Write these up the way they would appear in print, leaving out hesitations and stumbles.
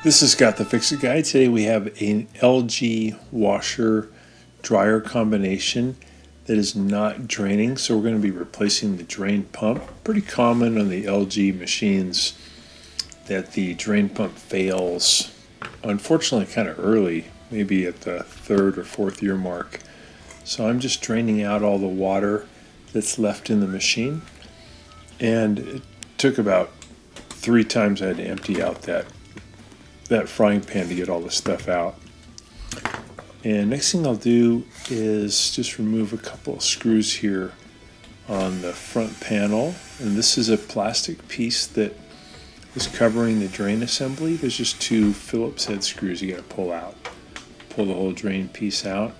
This is Scott the Fix-It Guy. Today we have an LG washer dryer combination that is not draining, so we're going to be replacing the drain pump. Pretty common on the LG machines that the drain pump fails, unfortunately kind of early, maybe at the 3rd or 4th year mark. So I'm just draining out all the water that's left in the machine, and it took about 3 times I had to empty out that frying pan to get all the stuff out. And next thing I'll do is just remove a couple of screws here on the front panel. And this is a plastic piece that is covering the drain assembly. There's just 2 Phillips head screws you got to pull out. Pull the whole drain piece out.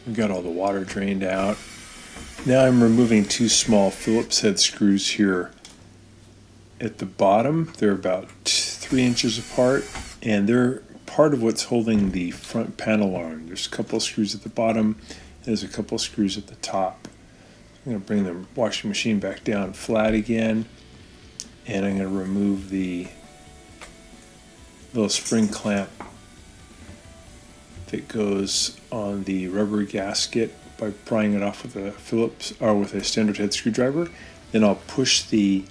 We've got all the water drained out. Now I'm removing 2 small Phillips head screws here at the bottom. They're about 3 inches apart, and they're part of what's holding the front panel on. There's a couple of screws at the bottom, and there's a couple of screws at the top. I'm going to bring the washing machine back down flat again, and I'm going to remove the little spring clamp that goes on the rubber gasket by prying it off with a Phillips or with a standard head screwdriver. Then I'll push the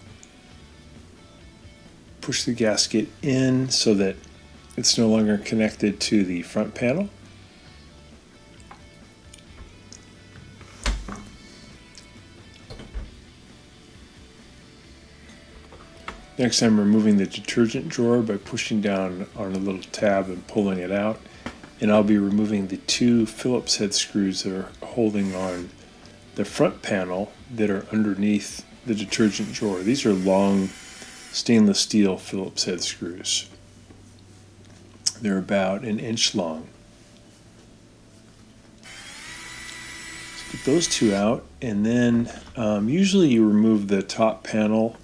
gasket in so that it's no longer connected to the front panel. Next, I'm removing the detergent drawer by pushing down on a little tab and pulling it out. And I'll be removing the 2 Phillips head screws that are holding on the front panel that are underneath the detergent drawer. These are long stainless steel Phillips head screws. They're about 1 inch long. So get those 2 out, and then usually you remove the top panel,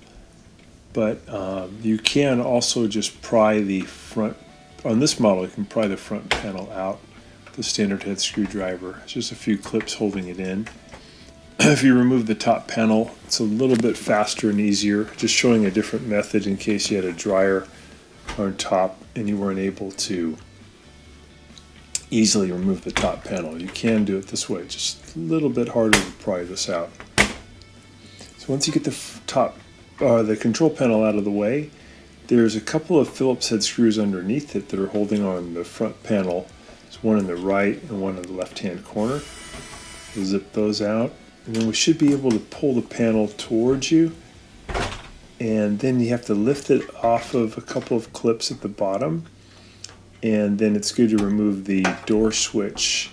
but you can also just pry the front. On this model, you can pry the front panel out with the standard head screwdriver. It's just a few clips holding it in. If you remove the top panel, it's a little bit faster and easier. Just showing a different method in case you had a dryer on top and you weren't able to easily remove the top panel. You can do it this way, just a little bit harder to pry this out. So once you get the control panel out of the way, there's a couple of Phillips head screws underneath it that are holding on the front panel. There's one in the right and one in the left-hand corner. We'll zip those out. And then we should be able to pull the panel towards you, and then you have to lift it off of a couple of clips at the bottom, and then it's good to remove the door switch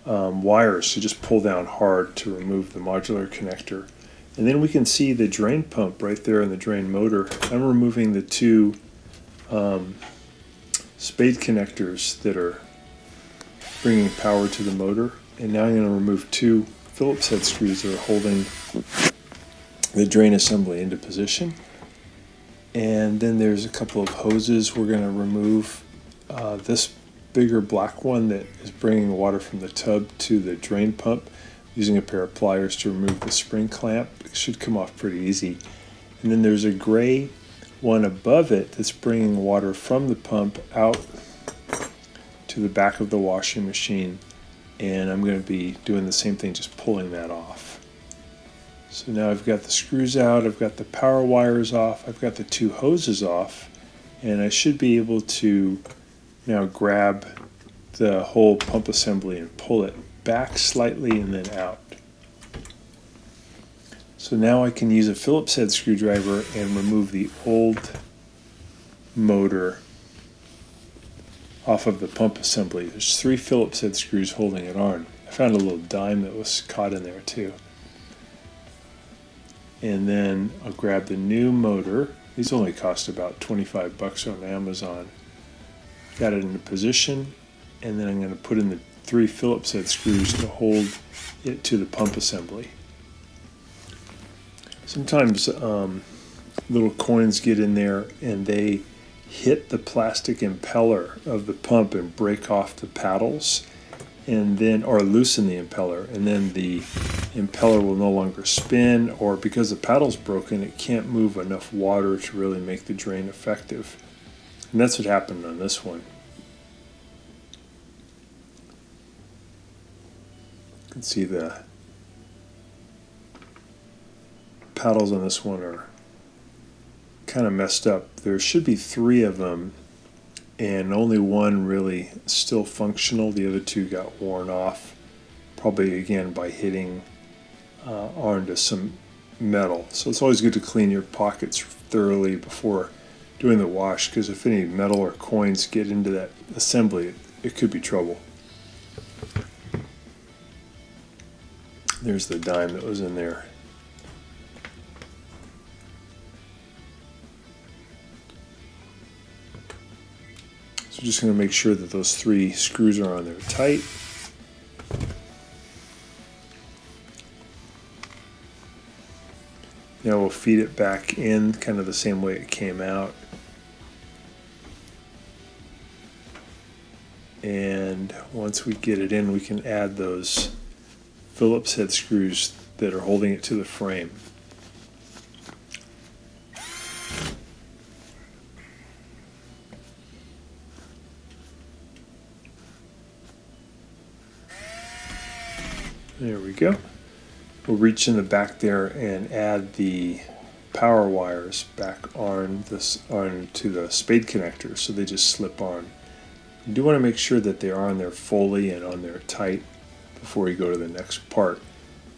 wires. So just pull down hard to remove the modular connector, and then we can see the drain pump right there in the drain motor. I'm removing the 2 spade connectors that are bringing power to the motor, and now I'm going to remove 2 Phillips head screws that are holding the drain assembly into position. And then there's a couple of hoses we're going to remove. This bigger black one that is bringing water from the tub to the drain pump, using a pair of pliers to remove the spring clamp. It should come off pretty easy. And then there's a gray one above it that's bringing water from the pump out to the back of the washing machine. And I'm going to be doing the same thing, just pulling that off. So now I've got the screws out, I've got the power wires off, I've got the 2 hoses off, and I should be able to now grab the whole pump assembly and pull it back slightly and then out. So now I can use a Phillips head screwdriver and remove the old motor off of the pump assembly. There's 3 Phillips head screws holding it on. I found a little dime that was caught in there too. And then I'll grab the new motor. These only cost about 25 bucks on Amazon. Got it into position, and then I'm going to put in the 3 Phillips head screws to hold it to the pump assembly. Sometimes little coins get in there and they hit the plastic impeller of the pump and break off the paddles, and then or loosen the impeller, and then the impeller will no longer spin, or because the paddle's broken, it can't move enough water to really make the drain effective. And that's what happened on this one. You can see the paddles on this one are kind of messed up. There should be 3 of them, and only one really still functional. The other 2 got worn off, probably again by hitting onto some metal. So it's always good to clean your pockets thoroughly before doing the wash, because if any metal or coins get into that assembly, it could be trouble. There's the dime that was in there. So just going to make sure that those 3 screws are on there tight. Now we'll feed it back in kind of the same way it came out. And once we get it in, we can add those Phillips head screws that are holding it to the frame. There we go. We'll reach in the back there and add the power wires back onto the spade connector, so they just slip on. You do want to make sure that they are on there fully and on there tight before you go to the next part.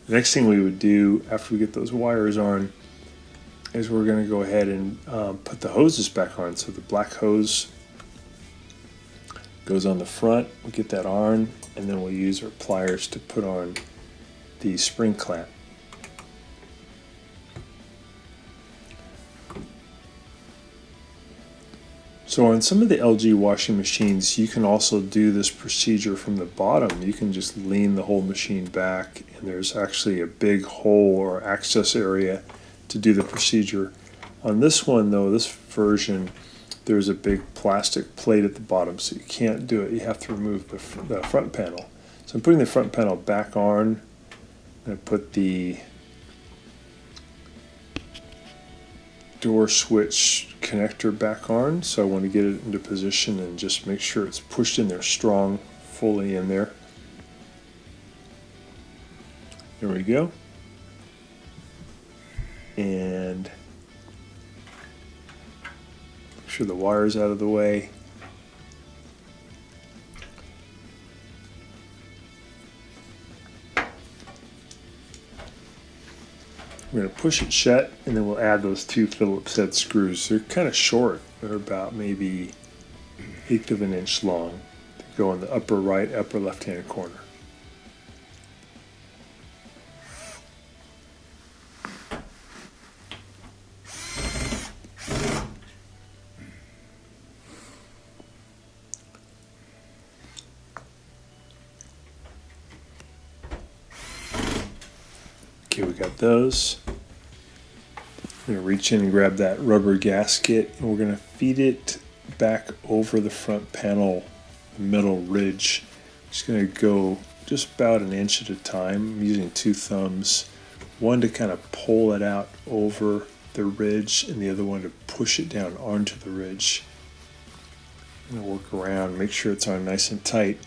The next thing we would do after we get those wires on is we're going to go ahead and put the hoses back on. So the black hose goes on the front, we'll get that on, and then we'll use our pliers to put on the spring clamp. So on some of the LG washing machines, you can also do this procedure from the bottom. You can just lean the whole machine back, and there's actually a big hole or access area to do the procedure. On this one though, this version, there's a big plastic plate at the bottom, so you can't do it. You have to remove the front panel. So I'm putting the front panel back on. I'm going to put the door switch connector back on, so I want to get it into position and just make sure it's pushed in there strong, fully in there. There we go. And make sure the wire's out of the way. We're going to push it shut, and then we'll add those 2 Phillips head screws. They're kind of short. They're about maybe 1/8 of an inch long. They go in the upper right, upper left-hand corner. Okay, we got those. I'm going to reach in and grab that rubber gasket, and we're going to feed it back over the front panel, middle ridge. Just going to go just about an inch at a time. I'm using 2 thumbs, one to kind of pull it out over the ridge, and the other one to push it down onto the ridge. I'm going to work around, make sure it's on nice and tight,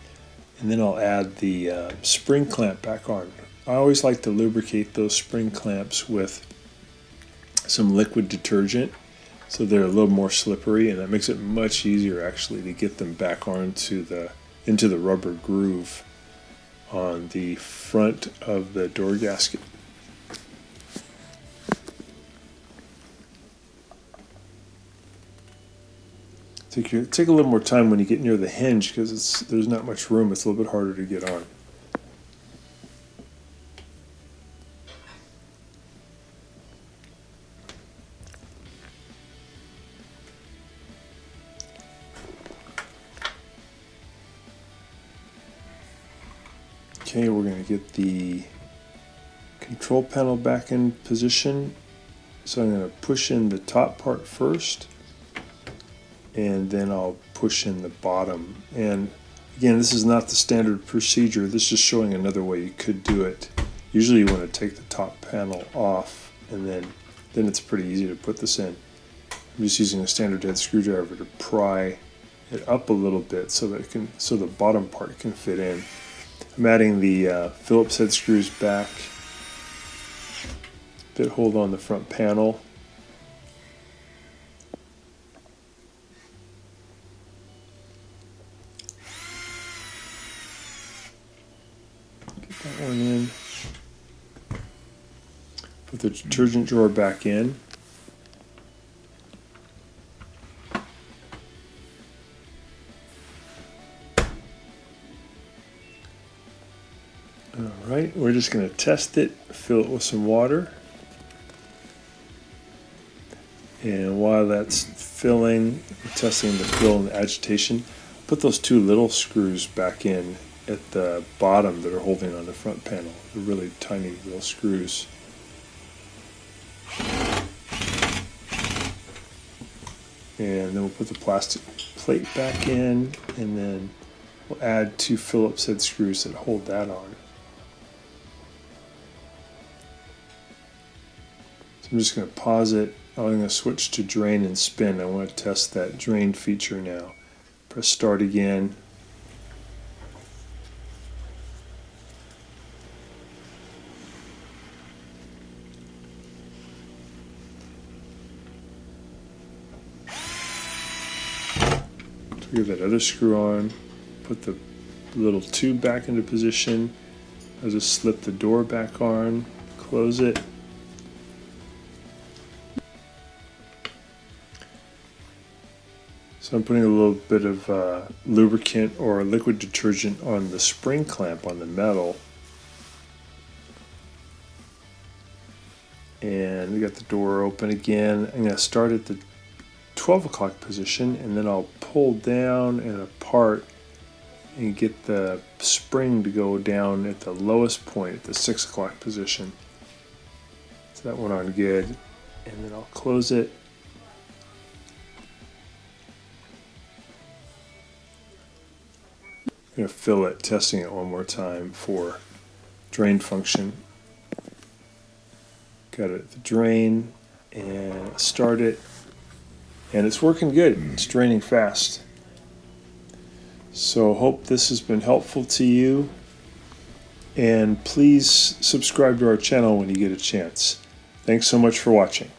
and then I'll add the spring clamp back on. I always like to lubricate those spring clamps with some liquid detergent, so they're a little more slippery, and that makes it much easier actually to get them back into the rubber groove on the front of the door gasket. Take a little more time when you get near the hinge, because there's not much room. It's a little bit harder to get on. Okay, we're going to get the control panel back in position. So I'm going to push in the top part first, and then I'll push in the bottom. And again, this is not the standard procedure. This is showing another way you could do it. Usually you want to take the top panel off, and then it's pretty easy to put this in. I'm just using a standard head screwdriver to pry it up a little bit so that the bottom part can fit in. I'm adding the Phillips head screws back that hold on the front panel. Get that one in. Put the detergent drawer back in. Alright, we're just going to test it, fill it with some water. And while that's filling, testing the fill and the agitation, put those two little screws back in at the bottom that are holding on the front panel. They're really tiny little screws. And then we'll put the plastic plate back in, and then we'll add two Phillips head screws that hold that on. So I'm just going to pause it. I'm going to switch to drain and spin. I want to test that drain feature now. Press start again. So get that other screw on. Put the little tube back into position. I'll just slip the door back on. Close it. So I'm putting a little bit of lubricant or liquid detergent on the spring clamp on the metal. And we got the door open again. I'm going to start at the 12 o'clock position, and then I'll pull down and apart and get the spring to go down at the lowest point at the 6 o'clock position. So that went on good. And then I'll close it. I'm going to fill it, testing it one more time for drain function. Got it at the drain, and start it, and it's working good. It's draining fast. So hope this has been helpful to you, and please subscribe to our channel when you get a chance. Thanks so much for watching.